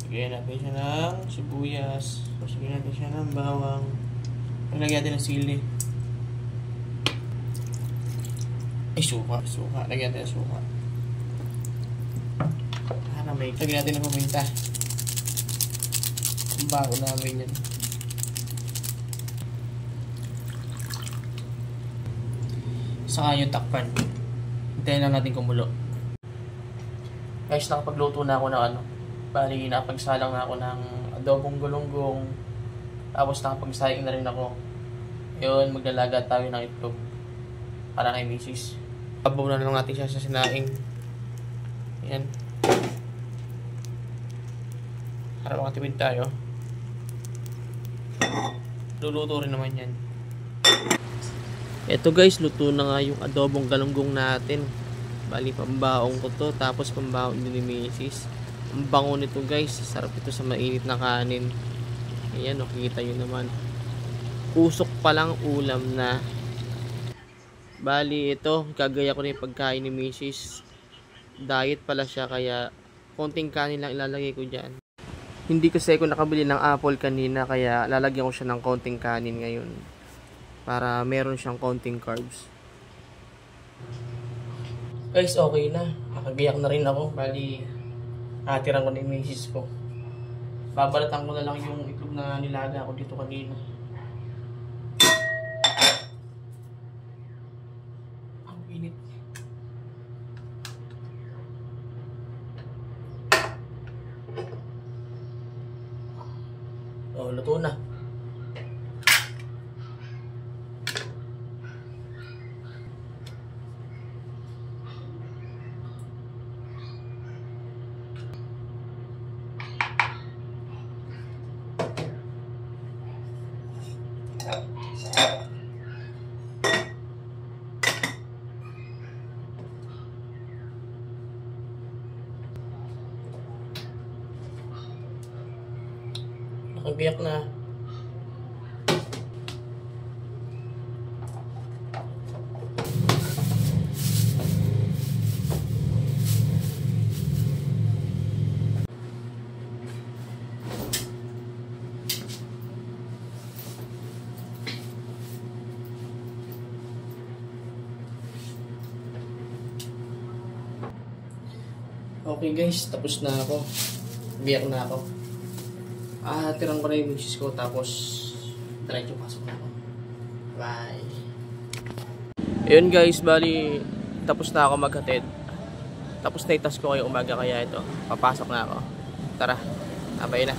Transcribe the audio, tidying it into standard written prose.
Lagyan natin siya ng sibuyas. Tapos lagyan natin siya ng bawang. Lagyan natin ng sili. Ay, suka. Lagyan natin ng suka. Lagyan natin ng paminta. Ang bago namin yan. Saka yung takpan. Hintayin lang natin kumulo. Guys, nakapagluto na ako ng bali, nakapagsalang na ako ng adobong galunggong. Tapos nakapagsaing na rin ako. Yun, maglalaga tayo ng itlog para kay misis. Abaw na lang natin siya sa sinaing. Ayan. Para makatipid tayo. Luluto rin naman yan. Eto guys, luto na nga yung adobong galunggong natin. Bali, pambaong ko to. Tapos pambaong din ni misis. Ang bango nito guys. Sarap ito sa mainit na kanin. Ayan, nakikita nyo naman. Usok pa lang ulam na. Bali, ito. Kagaya ko na yung pagkain ni misis. Diet pala siya. Kaya konting kanin lang ilalagay ko dyan. Hindi kasi ako nakabili ng apple kanina. Kaya lalagyan ko siya ng konting kanin ngayon. Para meron siyang konting carbs. Guys, okay na. Nakagayak na rin ako. Bali, atiran ko na yung misis ko. Babalatan ko na lang yung itlog na nilaga ko dito kanina. Ang init. Oh, luto na. Nakabiyak na. Okay guys, tapos na ako. Biyak na ako. Tirang ko na yung misis ko, tapos diretso pasok na ako. Bye. Ayun guys, bali tapos na ako maghatid. Tapos na itas ko ngayong umaga, kaya ito, papasok na ako. Tara, abay na.